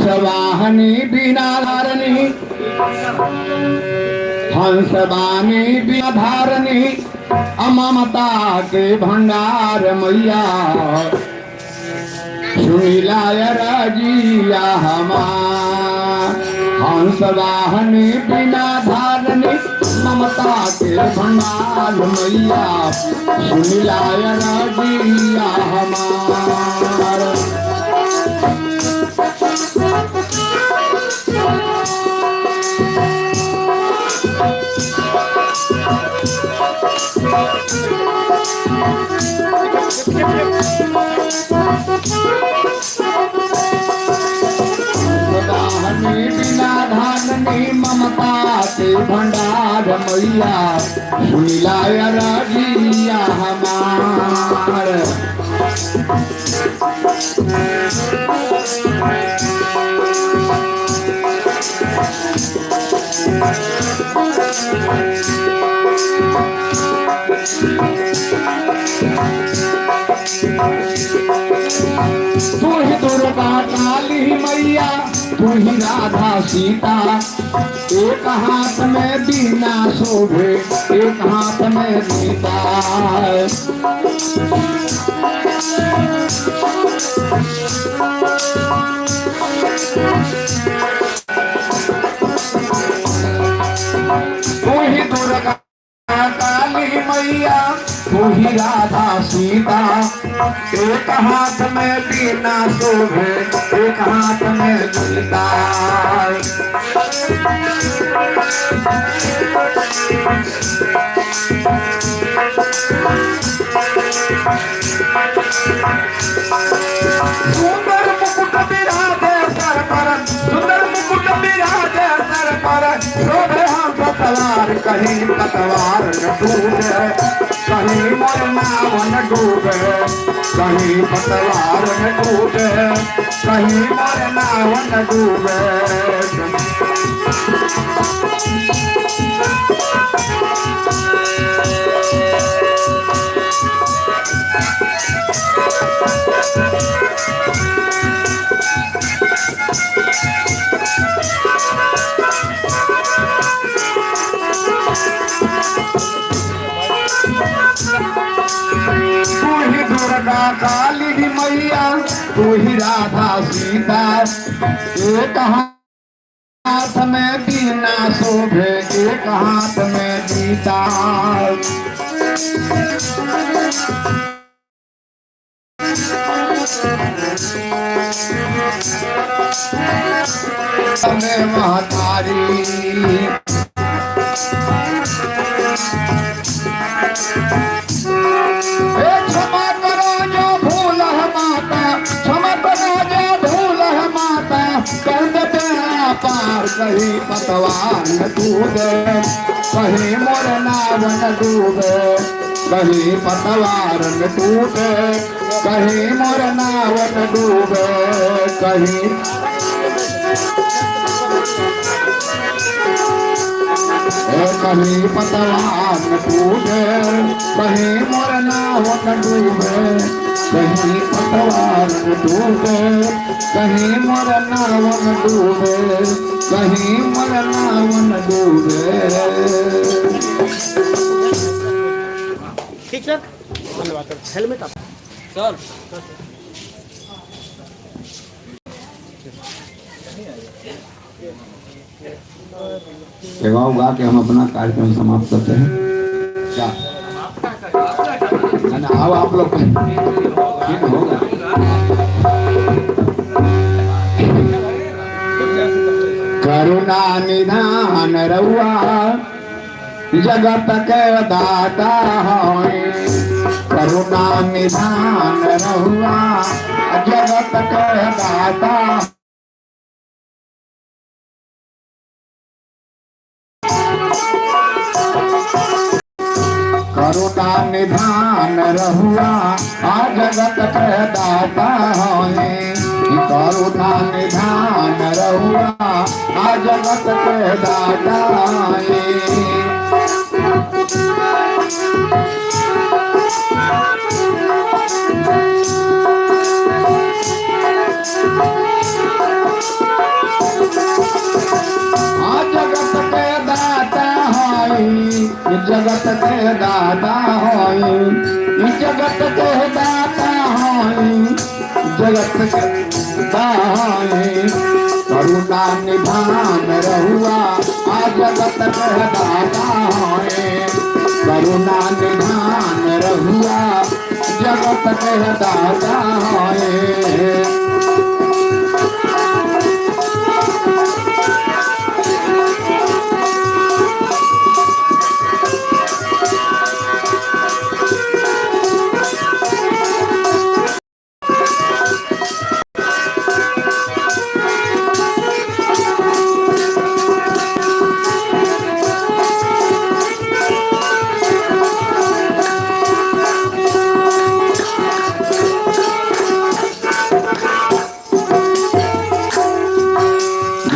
हंसवाहनी बिना धारनी, हंसवानी बिना धारनी, अममता के भंडार मैया सुनिलाय रजिया हमार। हंसवाहनी बिना धारनी, ममता के भंडार मैया सुनिलाय रजिया हमार। बिना धारनी, ममता के भंडार मैया सुनिलाय रजिया हमार। तू ही दुर्गा काली मैया, तू ही राधा सीता, एक हाथ में बीना शोभे, एक हाथ में गीता। तू ही दुर्गा काली मैया, तू ही राधा सीता, एक हाथ में बीना शोभे, एक हाथ में गीता। सुंदर मुकुट विराजे सर पर, सुंदर मुकुट विराजे सर पर, शोभे हाथ तलवार, कहीं पतवार न डूबे, कहीं मोर नाव न डूबे, कहीं पतवार न डूबे, कहीं मोर नाव न डूबे। दुर्गा काली मैया, तू ही राधा सीता, एक हाथ में बीना शोभे, एक हाथ में गीता। महतारी पार, कहीं पतवार न डूबे, कहीं मोर नाव न डूबे, कहीं पतवार न डूबे, कहीं मोर नाव न डूबे, कहीं कहीं पतवार न डूबे, कहीं मोर नाव न डूबे, कहीं पतवार न डूबे, कहीं मोर नाव न डूबे, कहीं मोर नाव न डूबे। ठीक सर, धन्यवाद सर। हेलमेट आप सर। सेवा उगा के हम अपना कार्यक्रम समाप्त करते हैं। क्या आओ आप लोग होगा। करुणा निधान रहुआ, जगत के दाता होए, करुणा निधान रहुआ, जगत के दाता। करुणा निधान रहुआ, आ जगत के दाता होए, करुणा निधान रहुआ, आ जगत के दाता होए। जगत के दाता होई, जगत के दाता होई, जगत के दाई करुणा निधान रहुआ आ जगत के दाता होई, करुणा निधान रहुआ जगत के दाता होई।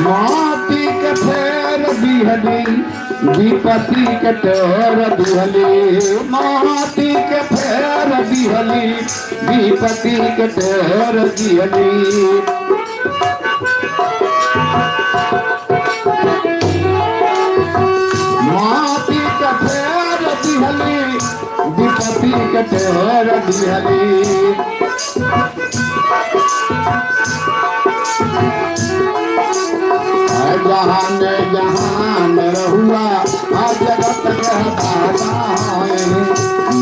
माटी के फेर दिहली विपत्ति के तेर दिहली, माटी के फेर दिहली विपत्ति के तेर दिहली। माटी के फेर दिहली विपत्ति के तेर दिहली। जहान जहान रहुआ आ जगत के दाता होई,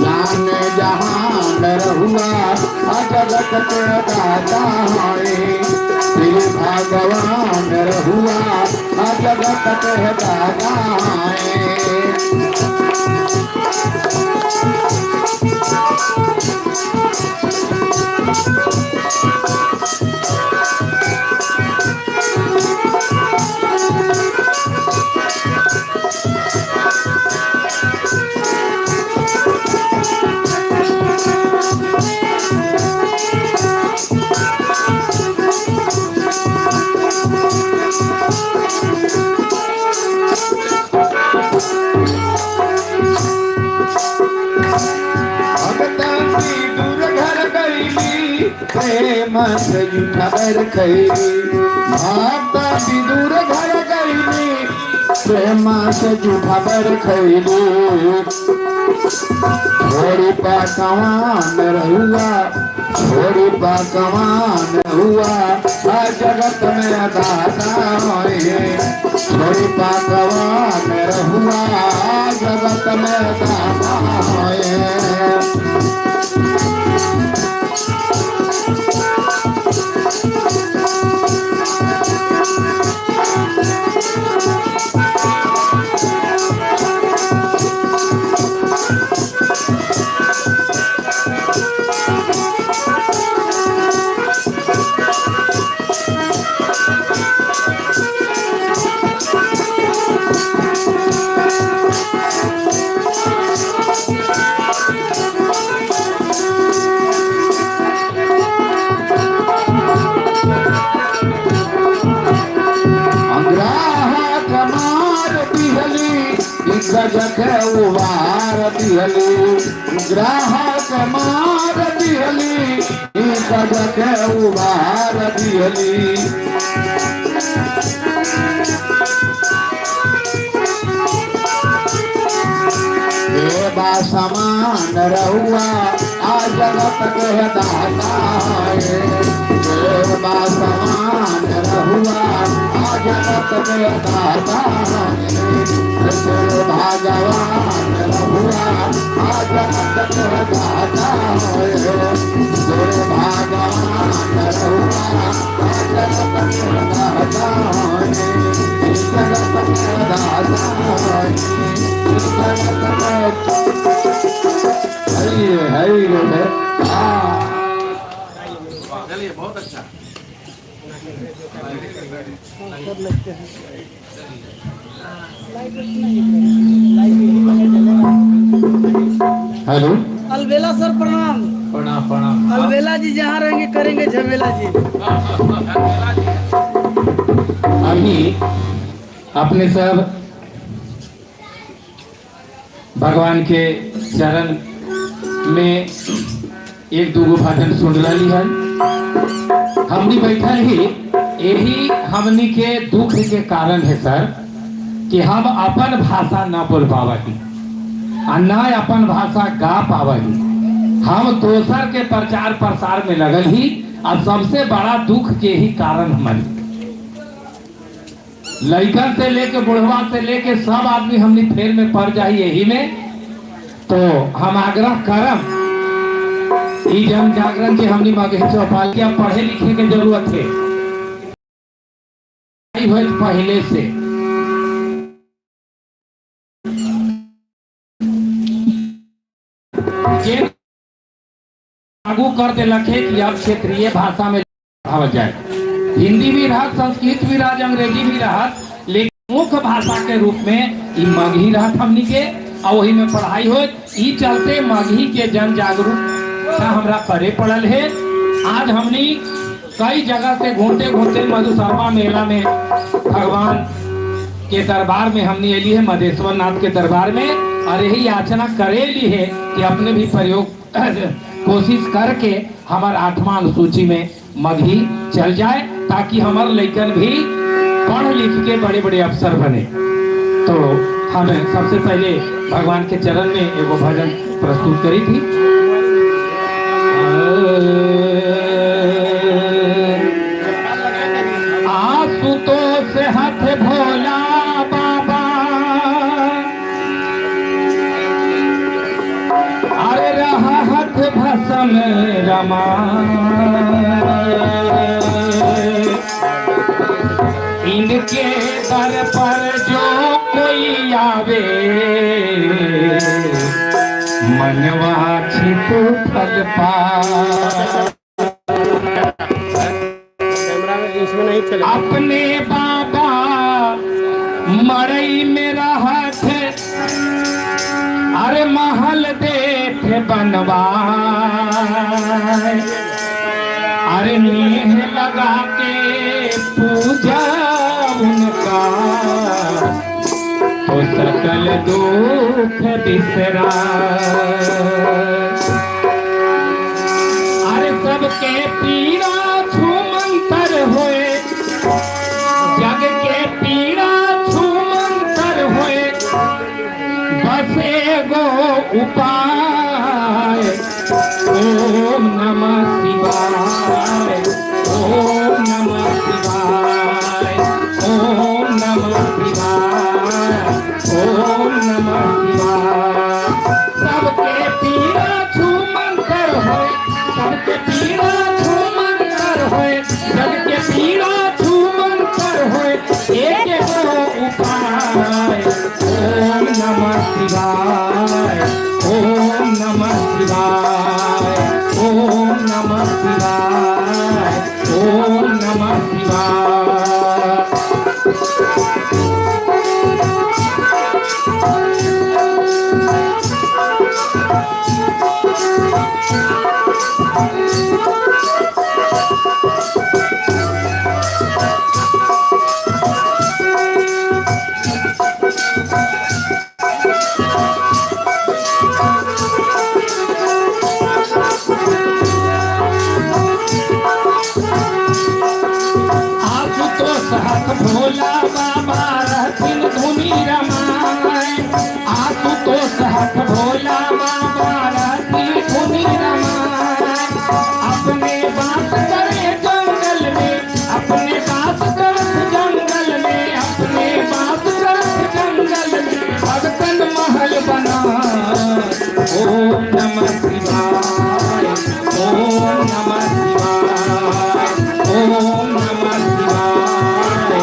जान जहान रहुआ आ जगत के दाता होई, श्री भगवान रहुआ आ जगत के दाता होई। प्रेम से खबर खैली माता विदुर घर गईली, प्रेम से खबर खैली। छोड़ी पाकवान रहुआ, छोड़ी पाकवान हुआ आ जगत में दाता होई, छोड़ी पाकवान रहुआ आ जगत में दाता होई। गजक उबार दिहली, ग्राहक मार दिहली, गजक उबार दिहली। देवा समान रहुआ आ जगत के दाता है, देवा समान रहुआ आ जगत के दाता है। भगवान रहुआ आ जगत के दाता है, भगवान रहुआ आ जगत के दाता है, जगत के दाता है, चलिए बहुत अच्छा। हेलो अलबेला सर, प्रणाम। प्रणाम प्रणाम। अलबेला जी जहाँ रहेंगे करेंगे झमेला जी। अभी अपने सब भगवान के चरण में एक दूगो भजन सुन रही है। हमनी बैठल ही यही हमनी के दुख के कारण है सर कि हम अपन भाषा न बोल पावती। आ न अपन भाषा गा पावही। हम दोसर के प्रचार प्रसार में लगल ही और सबसे बड़ा दुख के ही कारण हमारी लड़कन से लेके बुढ़वा से लेके सब आदमी हमने फेर में पड़ जाही यही में। तो हम आग्रह करम ई जन जागरण के हमने मगही चौपाल के अब पढ़े लिखे के जरूरत है पहले से। लागू कर दिलक है कि अब क्षेत्रीय भाषा में पढ़ावल जाए। हिंदी भी रहत, संस्कृत भी रहत, अंग्रेजी भी रहत, लेकिन मुख्य भाषा के रूप में ई मगही रहत हमनी के और वही में पढ़ाई हो। ई चलते मगही के जन जागरूकता हमरा करे पड़ल है। आज हमनी कई जगह से घूमते घूमते मधुसरमा मेला में भगवान के दरबार में हमने एली है, मधेश्वर नाथ के दरबार में, और यही याचना करेली है कि अपने भी प्रयोग कोशिश करके हमारे 8वां अनुसूची में मगही चल जाए ताकि हमारे लड़कन भी पढ़ लिख के बड़े बड़े अफसर बने। तो हमें सबसे पहले भगवान के चरण में एगो भजन प्रस्तुत करी थी। आशुतोष हाथ भोला बाबा, अरे रहा हाथ भसम रमा, इनके दर पर जो कोई आवे मनवा छिप फल पा। इसमें नहीं चले। अपने बाबा मड़ई में रहत, अरे महल देख बनवा, अरे नेह लगा के पूजा उनका तो सकल दुख बिसरा। अरे सबके पीड़ा छूमंतर होए, जग के पीड़ा छूमंतर होए, बस एगो उपाय ओम नमः शिवाय, ओम नमः शिवाय, ओम नमः शिवाय, ओम नमः शिवाय। सबके पीड़ा छूमंतर होए, सबके पीड़ा छूमंतर होए, जग के पीड़ा छूमंतर होए, एक एगो उपाय ओम नमः शिवाय, ओम नमः शिवाय, ओम नमः शिवाय, ओम नमः शिवाय। भोला बाबा रहथिन धुनी रमाए, आशुतोष हाथ भोला बाबा रहथिन धुनी रमाए। अपने बात करे जंगल में, अपने बात करत जंगल में, अपने बात करत जंगल में, भगतन महल बना। ओम नमः शिवाय, ओम नमः शिवाय, ओम नमः शिवाय,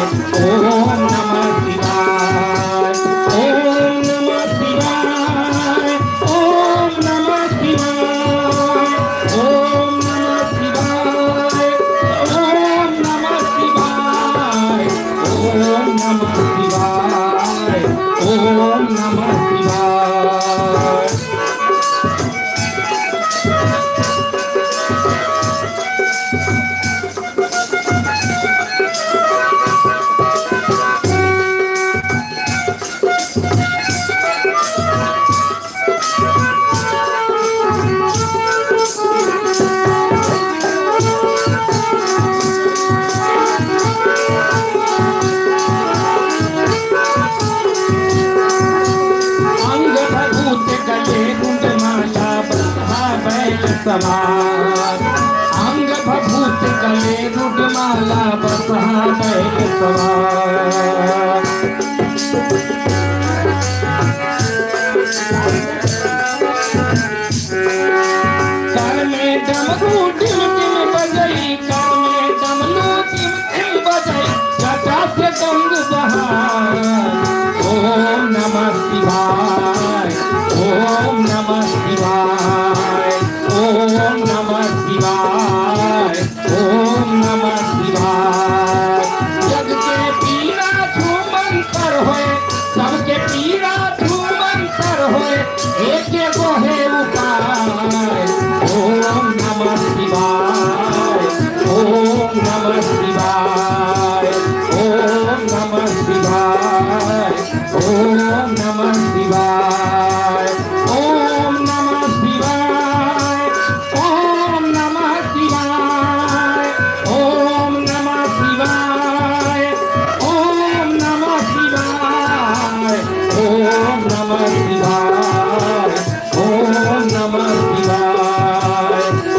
ओम सवार अंग भभूत गले रुगमाला बसहा बैल सवार कर में डमरू टिम टिम बजई कर में डमरू टिम टिम बजई जटा से गंग बहार ओम नमः शिवाय ओम नमः शिवाय ओम नमः शिवाय ओम नमः शिवाय जग के पीरा छूमन कर होए सबके पीरा छूमन कर होए एक को है उपाय ओम नमः शिवाय ओम नमः शिवाय ओम नमः शिवाय ओम नमः शिवाय ओम नमः शिवाय ओम नमः शिवाय ओम नमः शिवाय ओम नमः शिवाय ओम नमः शिवाय ओम नमः शिवाय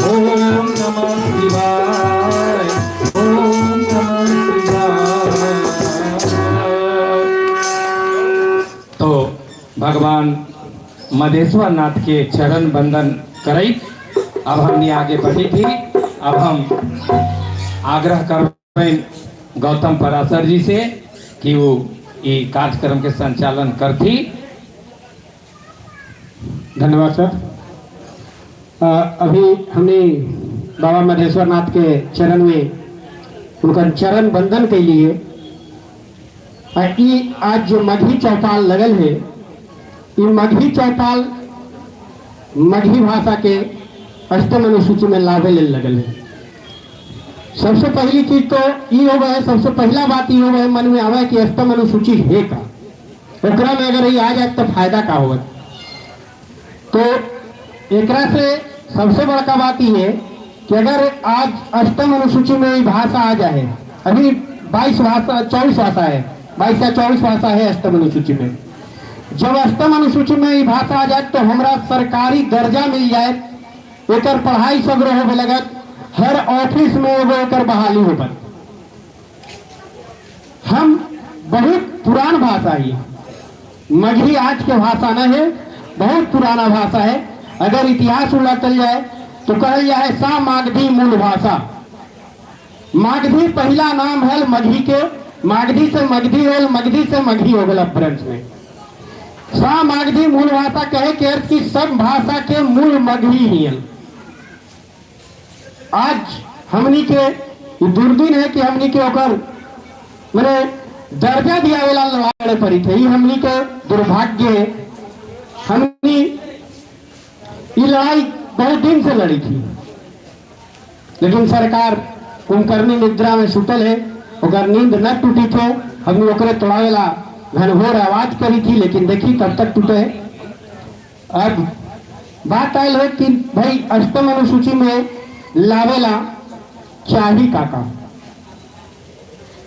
ओम नमः शिवाय ओम नमः शिवाय। तो भगवान मधेश्वर नाथ के चरण बंदन करई अब हमने आगे बढ़ी थी। अब हम आग्रह कर गौतम पराशर जी से कि वो ये कार्यक्रम के संचालन करती। धन्यवाद सर। अभी हमने बाबा मधेश्वर नाथ के चरण में उनका चरण बंदन के लिए आज जो मगही चौपाल लगल है, ये मगही चौपाल मगही भाषा के अष्टम अनुसूची में लाभे ले लगल है। सबसे पहली चीज तो ये हो गए, सबसे पहला बात ये हो गए मन में आवा कि अष्टम अनुसूची है का, एकरा में अगर ये आ जाए तो फायदा का होगा। तो एकरा से सबसे बड़का बात ये है कि अगर आज अष्टम अनुसूची में ये भाषा आ जाए, अभी 22 भाषा 24 भाषा है, 22 या 24 भाषा है अष्टम अनुसूची में। जब अष्टम अनुसूची में ये भाषा आ जाए तो हमारा सरकारी दर्जा मिल जाए, एक पढ़ाई सगरो हो लगत, हर ऑफिस में एक बहाली हो। हम बहुत पुरान भाषा ही, मगही आज के भाषा न है, बहुत पुराना भाषा है। अगर इतिहास उलटल जाए तो कहल जाए सा मागधी मूल भाषा। मागधी पहला नाम है मगही के, मागधी से मगधी होल, मगधी से मगही हो गल अपभ्रंश में। सा मागधी मूल भाषा कहे के अर्थ की सब भाषा के मूल मगही ही है। आज हमनी के दुर्दिन है कि हमनी के ओकर मैंने दर्जा दिया वाला लड़ाई पड़ी थे, ये हमनी के दुर्भाग्य है। हमनी ये लड़ाई बहुत दिन से लड़ी थी, लेकिन सरकार कुंभकर्णी निद्रा में सुतल है, ओकर नींद न टूटी थे। हमने ओकरे तोड़ावेला घनघोर आवाज करी थी, लेकिन देखी तब तक टूटे। अब बात आयल है कि भाई अष्टम अनुसूची में लावेला चाही काका,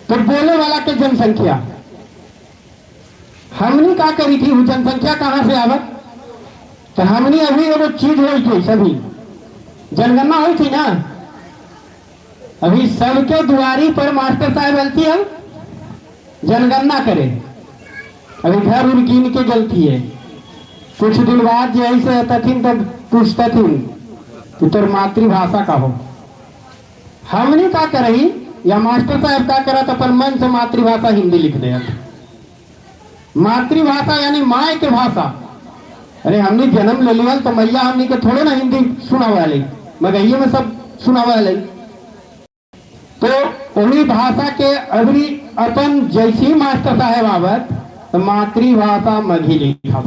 तो बोले वाला के जनसंख्या हमने का करी थी, वो जनसंख्या कहां से आवत। तो हमने अभी एगो चीज हुई थी, सभी जनगणना हुई थी ना, अभी सबके दुआरी पर मास्टर साहब गलती है जनगणना करे, अभी घर उर गिन के गलती है। कुछ दिन बाद जो ऐसे तथिन तब पूछतथिन तो तोर मातृभाषा का हो। हमने का करही या मास्टर साहब का करत अपन मन से मातृभाषा हिंदी लिख दे। मातृभाषा यानी माय के भाषा। अरे हमने जन्म ले लिया तो मैया हमने के थोड़े ना हिंदी सुना वाले, मगहिये में सब सुना वाले। तो वही भाषा के अभी अपन जैसी मास्टर साहब आवत तो मातृभाषा मगही लिखा।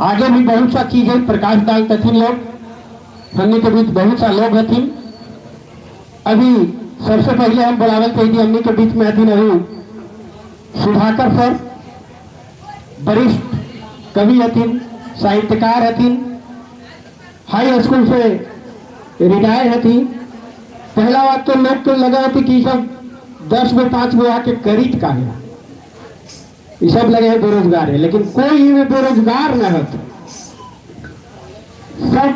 आगे भी बहुत सा चीजें प्रकाश डाल तथिन लोग, हमने के बीच बहुत सा लोग हथिन। अभी सबसे पहले हम बुलावल कही थी, हमने के बीच में हथिन अभी सुधाकर सर, वरिष्ठ कवि हथिन, साहित्यकार हथिन, हाई स्कूल से रिटायर हथिन। पहला बात तो लोग तो लगा थी कि सब 10 में 5 में आके करीत का है, ये सब लगे हैं बेरोजगार है, लेकिन कोई में बेरोजगार न है। सब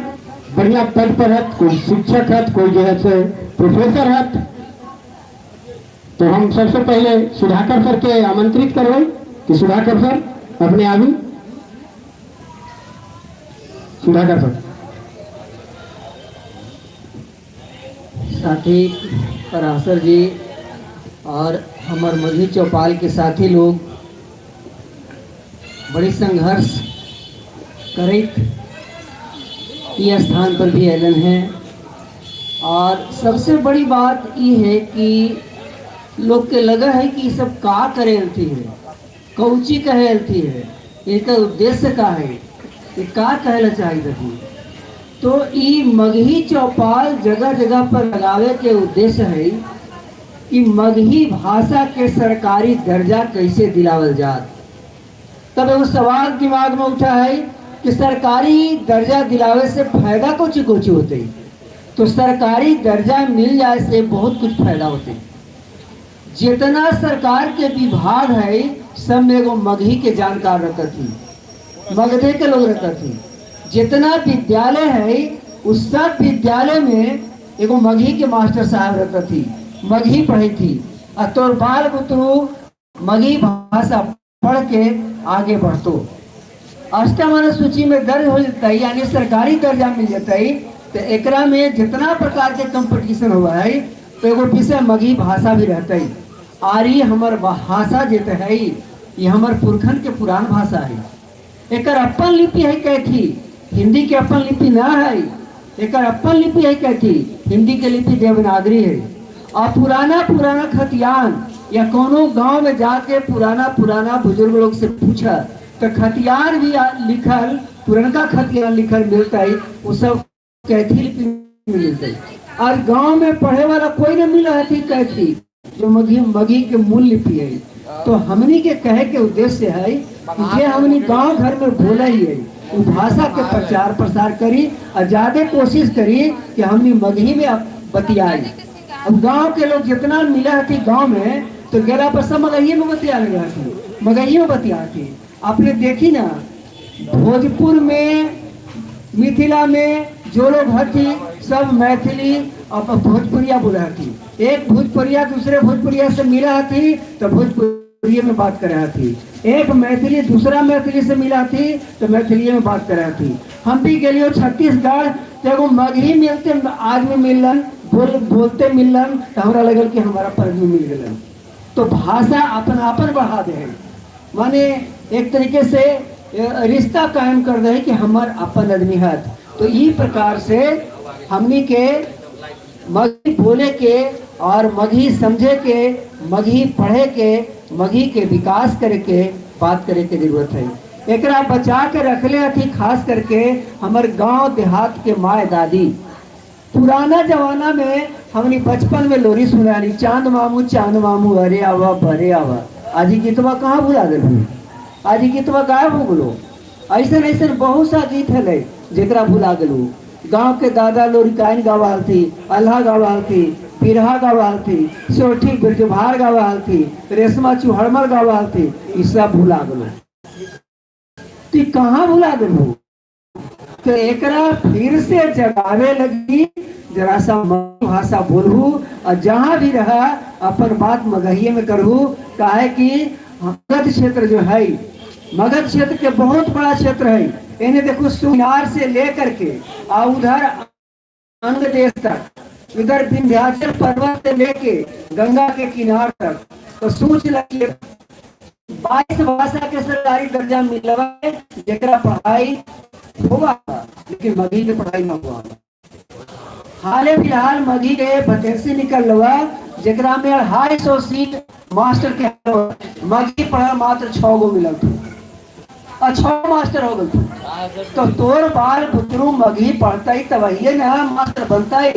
बढ़िया पद पर है, कोई शिक्षक है, कोई जो है से प्रोफेसर है। तो हम सबसे पहले सुधाकर सर के आमंत्रित करवाई कि सुधाकर सर अपने आगे। सुधाकर सर। साथी पराशर जी और हमार मधु चौपाल के साथी लोग बड़ी संघर्ष करित ये स्थान पर भी अलन है। और सबसे बड़ी बात ये है कि लोग के लगा है कि ये सब का करे अलती है, कौची कहे अलती है, इसका उद्देश्य का है, ये का कहना चाहिए थी। तो ये मगही चौपाल जगह जगह पर लगावे के उद्देश्य है कि मगही भाषा के सरकारी दर्जा कैसे दिलावल जात। तब एगो सवाल दिमाग में उठा है कि सरकारी दर्जा दिलावे से फायदा कुछ होते। तो सरकारी दर्जा मिल जाए से बहुत कुछ फायदा होते। जितना सरकार के विभाग है सब में एगो मगही के जानकार रहता थी, मगधे के लोग रहता थी। जितना विद्यालय है उस सब विद्यालय में एगो मगही के मास्टर साहब रहता थी, मगही पढ़ी थी। और तोर बाल बुतरू मगही भाषा पढ़ के आगे बढ़तो, अष्टम सूची में दर्ज हो जाता है, यानी सरकारी दर्जा मिल जाता है। तो एकरा में जितना प्रकार के कंपटीशन हुआ है तो एगो विषय मगही भाषा भी रहता है। और ये हमार भाषा जेते है ये हमार पुरखन के पुरान भाषा है। एकर अपन लिपि है कैथी, हिंदी के अपन लिपि ना है। एकर अपन लिपि है कैथी, हिंदी के लिपि देवनागरी है। और पुराना खतियान या कोनो गांव में जाके पुराना बुजुर्ग लोग से पूछा तो खतियान भी लिखल, पुरनका खतियान लिखल मिलता है, वो सब कैथी लिपि में मिलता है। और गांव में पढ़े वाला कोई नहीं मिला है कैथी, जो मगही के मूल लिपि है। तो हमनी के कहे के उद्देश्य है कि ये हमनी गांव घर में बोला ही है, वो भाषा के प्रचार प्रसार करी और ज्यादा कोशिश करी कि हमनी मगही में बतियाई। अब गांव के लोग जितना मिला थी गांव में तो गेला पर सब मगही में बतिया लगा थी, मगही में बतिया थी। आपने देखी ना भोजपुर में, मिथिला में जो लोग हथी सब मैथिली और भोजपुरिया बोला थी। एक भोजपुरिया दूसरे भोजपुरिया से मिला थी तो भोजपुरी में बात कर रहा थी। एक मैथिली दूसरा मैथिली से मिला थी तो मैथिली में बात कर रहा थी। हम भी गलियो छत्तीसगढ़ तो एगो मगही मिलते आदमी मिलन, बोलते मिलन तो हमारा लगल कि हमारा परमी मिल गलन। तो भाषा अपन बढ़ा दे, माने एक तरीके से रिश्ता कायम कर दे कि हमार अपन आदमी है। तो इस प्रकार से हमनी के मगही बोले के और मगही समझे के, मगही पढ़े के, मगही के विकास करे के बात करे के जरूरत है। एकरा बचा के रखले थी खास करके हमारे गांव देहात के माए दादी। पुराना जमाना में हमने बचपन में लोरी सुनानी, चांद मामू अरे आवा भरे आवा। आज ही गीतवा कहाँ भुला गए, आज ही गीतवा गायब हो गलो। ऐसे बहुत सा गीत है जरा भुला गलू। गांव के दादा लोरिकाइन गवाल थी, अल्लाह गवाल थी, पिरहा गवाल थी, सोठी बिरजुभार गवाल थी, रेशमा चुहड़मर गवाल थी, ये सब भुला गलो। तो कहाँ भुला गलू? तो एकरा फिर से जगावे लगी, जरा सा भाषा बोलू और जहाँ भी रहा अपन बात मगहिए में करू। काहे कि मगध क्षेत्र जो है, मगध क्षेत्र के बहुत बड़ा क्षेत्र है। इन्हें देखो सुनार से लेकर के और उधर अंग देश तक, इधर विंध्याचल पर्वत से लेके गंगा के किनार तक, तो सोच लगे 22 भाषा के सरकारी दर्जा मिलवा है, जरा पढ़ाई हुआ लेकिन मगही में पढ़ाई न हुआ। हाल फिलहाल मगही के वैकेंसी निकल हुआ जरा में 250 सीट मास्टर के मगही पढ़ा मात्र 6 गो मिलल थी और 6 मास्टर हो गए। तो तोर बाल बुतरू मगही पढ़ता ही तब ये ना मास्टर बनता है।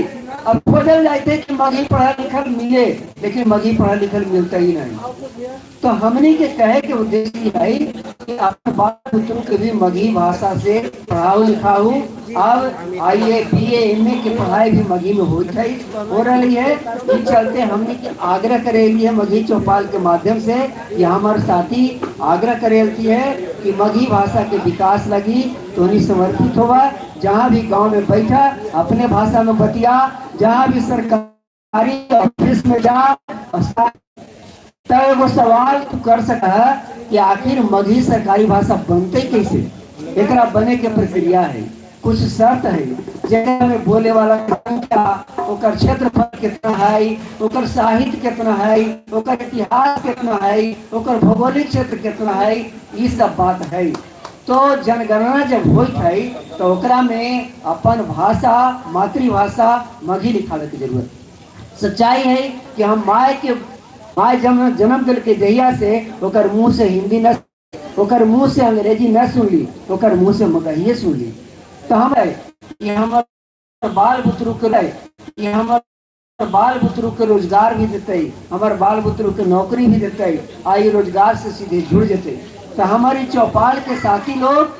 अब खोजल जाते कि मगही पढ़ा लिखल मिले, लेकिन मगही पढ़ा लिखल मिलता ही नहीं। तो हमने के कहे के उद्देश्य है कि अपने बाल बुतरू के भी मगही भाषा से पढ़ाओ लिखाओ अब आईए बीए एमए की पढ़ाई भी मगही में हो रही है। इस चलते हमने की आग्रह करेली है मगही चौपाल के माध्यम से, कि हमारे साथी आग्रह करेलती है कि मगही भाषा के विकास लगी तो उन्हें समर्पित होगा। जहाँ भी गांव में बैठा अपने भाषा में बतिया, जहाँ भी सरकारी ऑफिस में जा, तब वो सवाल तू कर सका कि आखिर मगही सरकारी भाषा बनते कैसे, एकरा बने के प्रक्रिया है, कुछ शर्त है। जगह में बोले वाला संख्या, ओकर क्षेत्रफल कितना है, ओकर साहित्य कितना है, ओकर इतिहास कितना है, ओकर भौगोलिक क्षेत्र कितना है, ये सब बात है। तो जनगणना जब होत है तो ओकरा में अपन भाषा मातृभाषा मगही लिखावे की जरूरत। सच्चाई है कि हम माय जन्म दिल के जहिया से ओकर मुंह से हिंदी न, ओकर मुंह से अंग्रेजी न सुन ली, ओकर मुंह से मगहिए सुन ली। तो हम बाल बुतरू के बाल बुतरू के रोजगार भी देते, हमारे बाल बुतरू के नौकरी भी देते, आई रोजगार से सीधे जुड़ जाते। तो हमारी चौपाल के साथी लोग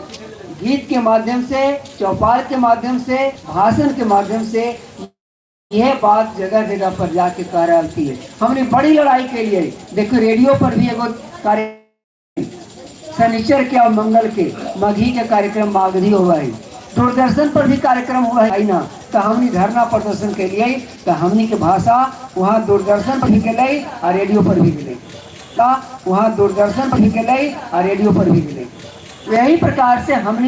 गीत के माध्यम से, चौपाल के माध्यम से, भाषण के माध्यम से यह बात जगह जगह पर जाके कार्यालती है। हमने बड़ी लड़ाई के लिए देखो, रेडियो पर भी एगो कार्य शनिचर के और मंगल के मगही के कार्यक्रम मागधी हुआ है, दूरदर्शन पर भी कार्यक्रम हुआ है ना। तो हमने धरना प्रदर्शन के लिए तो हमनी के भाषा वहाँ दूरदर्शन पर भी गई और रेडियो पर भी गई, वहाँ दूरदर्शन पर भी गई और रेडियो पर भी गई। यही प्रकार से हमने